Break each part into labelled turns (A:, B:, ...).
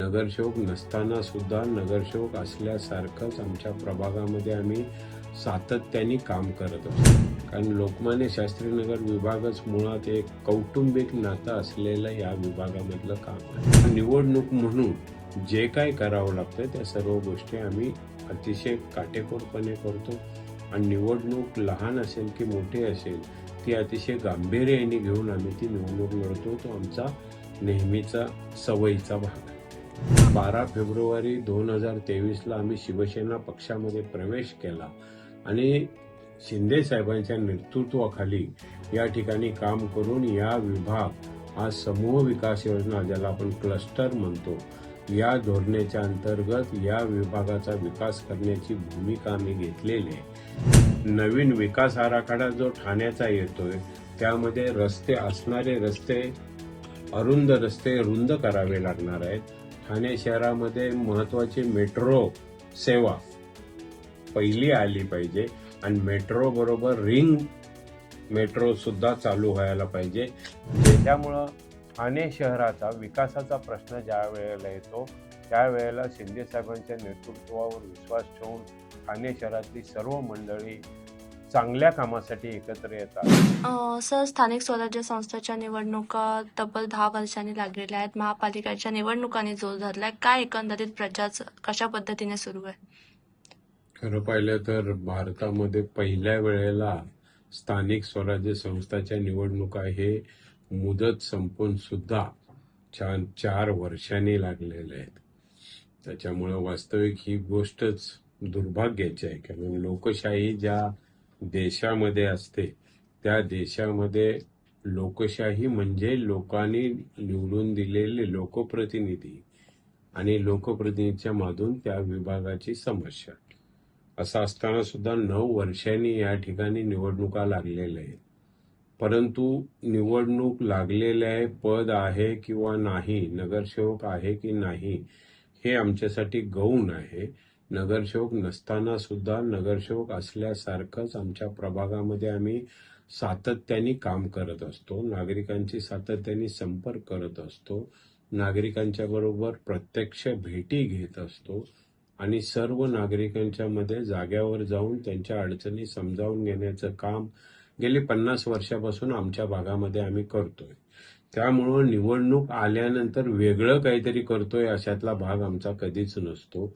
A: नगरसेवक नसताना सुद्धा नगरसेवक असल्यासारखंच आमच्या प्रभागामध्ये आम्ही सातत्याने काम करत असतो. कारण लोकमान्य शास्त्री नगर विभागच मुळात एक कौटुंबिक नातं असलेलं या विभागामधलं काम आहे. निवडणूक म्हणून जे काय करावं लागतं त्या सर्व गोष्टी आम्ही अतिशय काटेकोरपणे करतो आणि निवडणूक लहान असेल की मोठी असेल ती अतिशय गांभीर्याने घेऊन आम्ही ती निवडणूक लढतो. तो आमचा नेहमीचा सवयीचा भाग आहे. 12 फेब्रुवारी 2023ला आम्ही शिवसेना पक्षामध्ये प्रवेश केला आणि शिंदे साहेबांच्या नेतृत्वाखाली या ठिकाणी काम करून या विभाग हा समूह विकास योजना ज्याला आपण क्लस्टर म्हणतो या धोरणाच्या अंतर्गत या विभागाचा विकास करण्याची भूमिका आम्ही घेतलेली आहे. नवीन विकास आराखडा जो ठाण्याचा येतोय त्यामध्ये रस्ते असणारे रस्ते अरुंद रस्ते रुंद करावे लागणार आहेत. ठाणे शहरामध्ये महत्वाची मेट्रो सेवा पहिली आली पाहिजे आणि मेट्रो बरोबर रिंग मेट्रो सुद्धा चालू व्हायला पाहिजे. त्यामुळं ठाणे शहराचा विकासाचा प्रश्न ज्या वेळेला येतो त्यावेळेला शिंदे साहेबांच्या नेतृत्वावर विश्वास ठेवून ठाणे शहरातली सर्व मंडळी चांगल्या कामासाठी एकत्र येतात.
B: सर, स्थानिक स्वराज्य संस्थेच्या निवडणुका तब्बल 10 वर्षांनी लागलेल्या आहेत. महापालिकेच्या निवडणुकांनी जोर धरलाय. काय एकंदरीत प्रचार कशा पद्धतीने सुरू आहे?
A: खरं पाहिलं तर भारतामध्ये पहिल्या वेळेला स्थानिक स्वराज्य संस्थाच्या निवडणुका हे मुदत संपून सुद्धा 4 वर्षांनी लागलेले आहेत. त्याच्यामुळं वास्तविक ही गोष्टच दुर्भाग्याची आहे. कारण लोकशाही ज्या देशामध्ये असते त्या देशामध्ये लोकशाही म्हणजे लोकांनी निवडून दिलेले लोकप्रतिनिधी आणि लोकप्रतिनिधीच्या मधून त्या विभागाची समस्या. असं असताना सुद्धा 9 वर्षांनी या ठिकाणी निवडणुका लागलेल्या आहेत. परंतु निवडणूक लागलेले आहे, पद आहे किंवा नाही, नगरसेवक आहे की नाही हे आमच्यासाठी गौण आहे. नगरसेवक नसताना सुद्धा नगरसेवक असल्यासारखंच आमच्या प्रभागामध्ये आम्ही सातत्याने काम करत असतो. नागरिकांची सातत्याने संपर्क करत असतो. नागरिकांच्या बरोबर प्रत्यक्ष भेटी घेत असतो आणि सर्व नागरिकांच्या मध्ये जाग्यावर जाऊन त्यांच्या अडचणी समजावून घेण्याचं काम गेली 50 वर्षापासून आमच्या भागामध्ये आम्ही करतोय. त्यामुळं निवडणूक आल्यानंतर वेगळं काहीतरी करतोय अशातला भाग आमचा कधीच नसतो.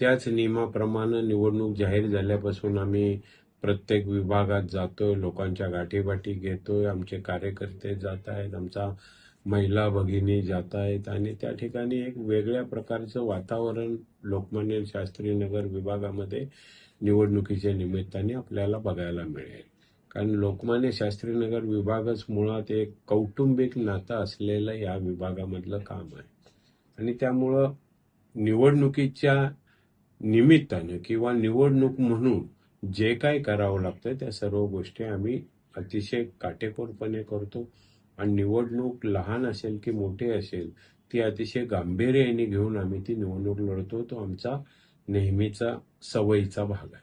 A: त्याच नियमाप्रमाणे निवडणूक जाहीर झाल्यापासून आम्ही प्रत्येक विभागात जातोय, लोकांच्या गाठीबाठी घेतोय, आमचे कार्यकर्ते जात आहेत, आमचा महिला भगिनी जात आहेत आणि त्या ठिकाणी एक वेगळ्या प्रकारचं वातावरण लोकमान्य शास्त्री नगर विभागामध्ये निवडणुकीच्या निमित्ताने आपल्याला बघायला मिळेल. कारण लोकमान्य शास्त्री नगर विभागच मुळात एक कौटुंबिक नातं असलेलं या विभागामधलं काम आहे आणि त्यामुळं निवडणुकीच्या निमित्तानं किंवा निवडणूक म्हणून जे काय करावं लागतं त्या सर्व गोष्टी आम्ही अतिशय काटेकोरपणे करतो आणि निवडणूक लहान असेल की मोठी असेल ती अतिशय गांभीर्याने घेऊन आम्ही ती निवडणूक लढतो. तो आमचा नेहमीचा सवयीचा भाग आहे.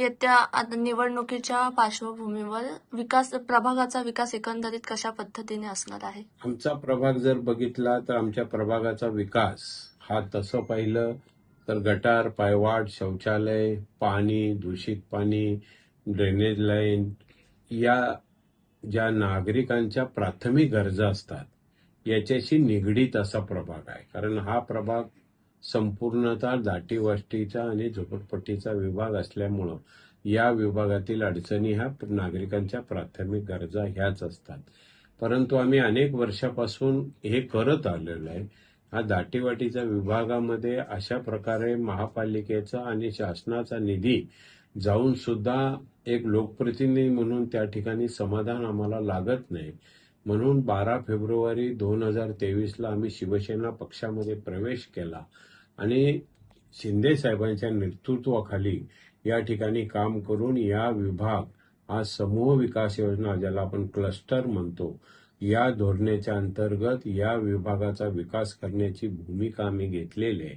B: येत्या आता निवडणुकीच्या पार्श्वभूमीवर प्रभागाचा विकास एकंदरीत कशा पद्धतीने असणार आहे?
A: आमचा प्रभाग जर बघितला तर आमच्या प्रभागाचा विकास हा तसं पाहिलं तर गटार, पायवाट, शौचालय, पाणी, दूषित पाणी, ड्रेनेज लाईन या ज्या नागरिकांच्या प्राथमिक गरजा असतात याच्याशी निगडीत असा प्रभाग आहे. कारण हा प्रभाग संपूर्णतः दाटीवाटीचा आणि झोपडपट्टीचा विभाग असल्यामुळं या विभागातील अडचणी ह्या नागरिकांच्या प्राथमिक गरजा ह्याच असतात. परंतु आम्ही अनेक वर्षापासून हे करत आलेलो आहे. हा दाटीवाटीच्या विभागामध्ये अशा प्रकारे महापालिकेचा आणि शासनाचा निधी जाऊन सुद्धा एक लोकप्रतिनिधी म्हणून त्या ठिकाणी समाधान आम्हाला लागत नाही. म्हणून 12 फेब्रुवारी 2023ला आम्ही शिवसेना पक्षामध्ये प्रवेश केला आणि शिंदे साहेबांच्या नेतृत्वाखाली या ठिकाणी काम करून या विभाग हा समूह विकास योजना ज्याला आपण क्लस्टर म्हणतो या धोरणाच्या अंतर्गत या विभागाचा विकास करण्याची भूमिका आम्ही घेतलेली आहे.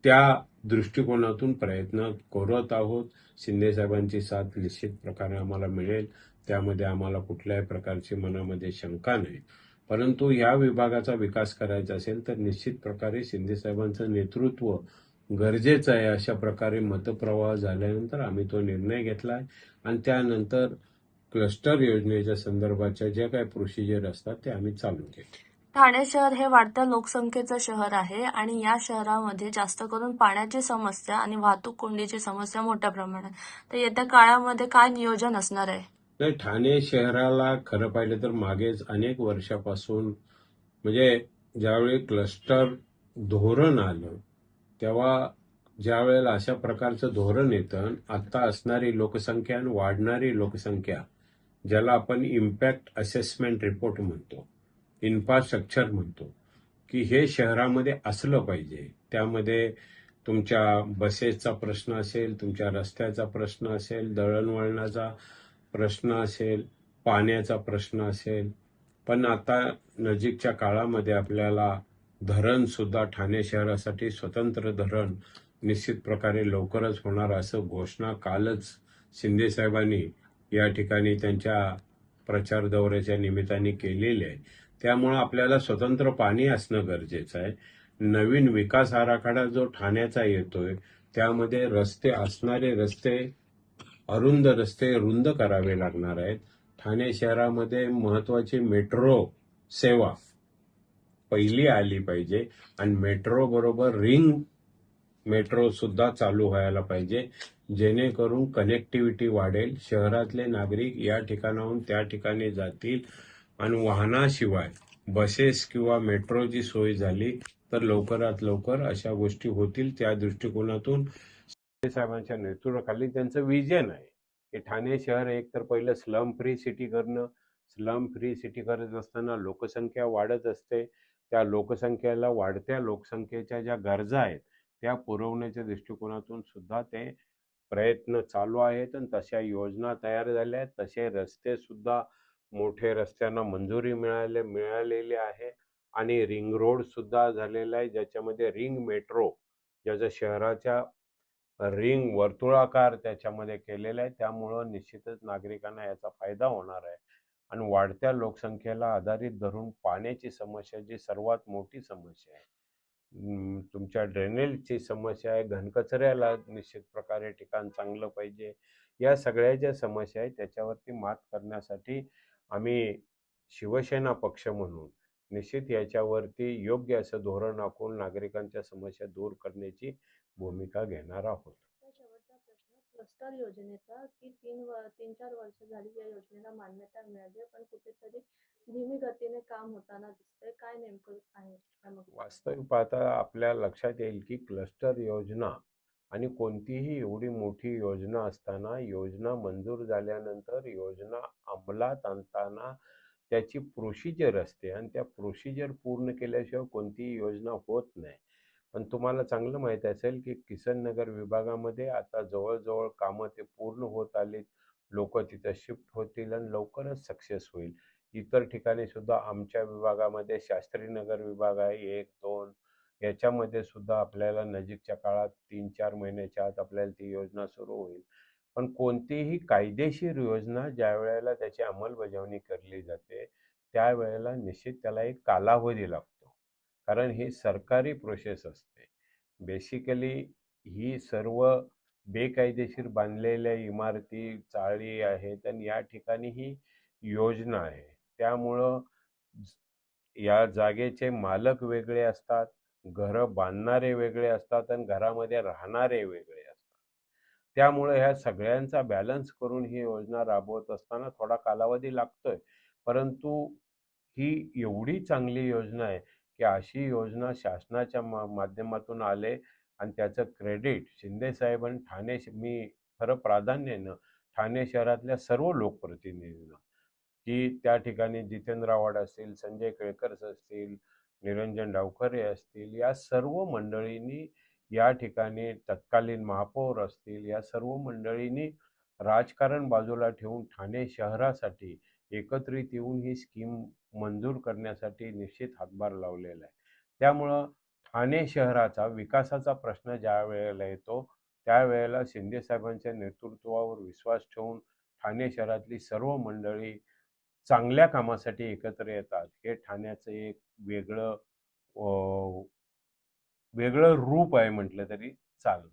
A: त्या दृष्टिकोनातून प्रयत्न करत आहोत. शिंदे साहेबांची साथ निश्चित प्रकारे आम्हाला मिळेल. त्यामध्ये आम्हाला कुठल्याही प्रकारची मनामध्ये शंका नाही. परंतु या विभागाचा विकास करायचा असेल तर निश्चित प्रकारे शिंदे साहेबांचं नेतृत्व गरजेचं आहे. अशा प्रकारे मतप्रवाह झाल्यानंतर आम्ही तो निर्णय घेतलाय आणि त्यानंतर क्लस्टर योजनेच्या संदर्भाच्या ज्या काही प्रोसिजर असतात ते आम्ही चालू केले.
B: ठाणे शहर हे वाढत्या लोकसंख्येचं शहर आहे आणि या शहरामध्ये जास्त करून पाण्याची समस्या आणि वाहतूक कोंडीची समस्या मोठ्या प्रमाणात. तर येत्या काळामध्ये काय नियोजन असणार आहे?
A: नाही, ठाणे शहराला खरं पाहिलं तर मागेच अनेक वर्षापासून म्हणजे ज्यावेळी क्लस्टर धोरण आलं तेव्हा ज्या वेळेला अशा प्रकारचं धोरण येतं, आता असणारी लोकसंख्या आणि वाढणारी लोकसंख्या, ज्याला आपण इम्पॅक्ट असेसमेंट रिपोर्ट म्हणतो, इन्फ्रास्ट्रक्चर म्हणतो, की हे शहरामध्ये असलं पाहिजे. त्यामध्ये तुमच्या बसेसचा प्रश्न असेल, तुमच्या रस्त्याचा प्रश्न असेल, दळणवळणाचा प्रश्न असेल, पाण्याचा प्रश्न असेल. पण आता नजीकच्या काळामध्ये आपल्याला धरण सुद्धा ठाणे शहरासाठी स्वतंत्र धरण निश्चित प्रकारे लवकरच होणार असं घोषणा कालच शिंदे साहेबांनी या ठिकाणी त्यांच्या प्रचार दौऱ्याच्या निमित्ताने केलेली आहे. त्यामुळं आपल्याला स्वतंत्र पाणी असणं गरजेचं आहे. नवीन विकास आराखडा जो ठाण्याचा येतोय त्यामध्ये रस्ते असणारे रस्ते अरुंद रस्ते रुंद करावे लागणार आहेत. ठाणे शहरामध्ये महत्वाची मेट्रो सेवा पहिली आली पाहिजे आणि मेट्रो बरोबर रिंग मेट्रो सुद्धा चालू व्हायला पाहिजे, जेणेकरून कनेक्टिव्हिटी वाढेल. शहरातले नागरिक या ठिकाणाहून त्या ठिकाणी जातील आणि वाहनाशिवाय बसेस किंवा मेट्रोची सोय झाली तर लवकरात लवकर अशा गोष्टी होतील. त्या दृष्टिकोनातून शिंदे साहेबांच्या नेतृत्वाखाली त्यांचं विजन आहे की ठाणे शहर एक तर पहिलं स्लम फ्री सिटी करणं. स्लम फ्री सिटी करत असताना लोकसंख्या वाढत असते. त्या लोकसंख्येला वाढत्या लोकसंख्येच्या ज्या गरजा आहेत त्या पुरवण्याच्या दृष्टिकोनातून सुद्धा ते प्रयत्न चालू आहेत आणि तशा योजना तयार झाल्या आहेत. तसे रस्ते सुद्धा मोठे रस्त्यांना मंजुरी मिळालेली आहे आणि रिंग रोड सुद्धा झालेला आहे, ज्याच्यामध्ये रिंग मेट्रो, ज्याच्या शहराच्या रिंग वर्तुळाकार त्याच्यामध्ये केलेला आहे. त्यामुळं निश्चितच नागरिकांना याचा फायदा होणार आहे आणि वाढत्या लोकसंख्येला आधारित धरून पाण्याची समस्या जी सर्वात मोठी समस्या आहे, तुमच्या ड्रेनेजची समस्या आहे, घनकचऱ्याला निश्चित प्रकारे ठिकाण चांगलं पाहिजे. या सगळ्या ज्या समस्या आहेत त्याच्यावरती मात करण्यासाठी आम्ही शिवसेना पक्ष म्हणून निश्चित याच्यावरती योग्य असं धोरण आखून नागरिकांच्या समस्या दूर करण्याची भूमिका घेणार आहोत.
B: शेवटचा प्रश्न क्लस्टर योजनेचा की 3-4 वर्ष झाली या योजनेला मान्यता मिळाली पण कुठेतरी धीमी गतीने काम होताना दिसतंय. काय नेमकं आहे यामागचं?
A: वास्तविक पाहता आपल्या लक्षात येईल की क्लस्टर योजना आणि कोणतीही एवढी मोठी योजना असताना योजना मंजूर झाल्यानंतर योजना अंमलात आणताना त्याची प्रोसिजर असते आणि त्या प्रोसिजर पूर्ण केल्याशिवाय कोणतीही योजना होत नाही. पण तुम्हाला चांगलं माहीत असेल की किसननगर विभागामध्ये आता जवळजवळ कामं ते पूर्ण होत आलीत. लोक तिथं शिफ्ट होतील आणि लवकरच सक्सेस होईल. इतर ठिकाणी सुद्धा आमच्या विभागामध्ये शास्त्रीनगर विभाग आहे 1-2, याच्यामध्ये सुद्धा आपल्याला नजीकच्या काळात 3-4 महिन्याच्या आत आपल्याला ती योजना सुरू होईल. पण कोणतीही कायदेशीर योजना ज्या वेळेला त्याची अंमलबजावणी केली जाते त्यावेळेला निश्चित त्याला एक कालावधी लागतो, कारण ही सरकारी प्रोसेस असते. बेसिकली ही सर्व बेकायदेशीर बांधलेल्या इमारती, चाळी आहेत आणि या ठिकाणी ही योजना आहे. त्यामुळं या जागेचे मालक वेगळे असतात, घरं बांधणारे वेगळे असतात आणि घरामध्ये राहणारे वेगळे असतात. त्यामुळे ह्या सगळ्यांचा बॅलन्स करून ही योजना राबवत असताना थोडा कालावधी लागतोय. परंतु ही एवढी चांगली योजना आहे की अशी योजना शासनाच्या माध्यमातून आले आणि त्याचं क्रेडिट शिंदे साहेब आणि मी खरं प्राधान्यानं ठाणे शहरातल्या सर्व लोकप्रतिनिधींना, की त्या ठिकाणी जितेंद्र आव्हाड असतील, संजय केळकर असतील, निरंजन डावखरे असतील, या सर्व मंडळींनी, या ठिकाणी तत्कालीन महापौर असतील, या सर्व मंडळींनी राजकारण बाजूला ठेवून ठाणे शहरासाठी एकत्रित येऊन ही स्कीम मंजूर करण्यासाठी निश्चित हातभार लावलेला आहे. त्यामुळं ठाणे शहराचा विकासाचा प्रश्न ज्या वेळेला येतो त्यावेळेला शिंदे साहेबांच्या नेतृत्वावर विश्वास ठेवून ठाणे शहरातली सर्व मंडळी चांगल्या कामासाठी एकत्र येतात, हे ठाण्याचं एक वेगळं वेगळं रूप आहे म्हटलं तरी चालेल.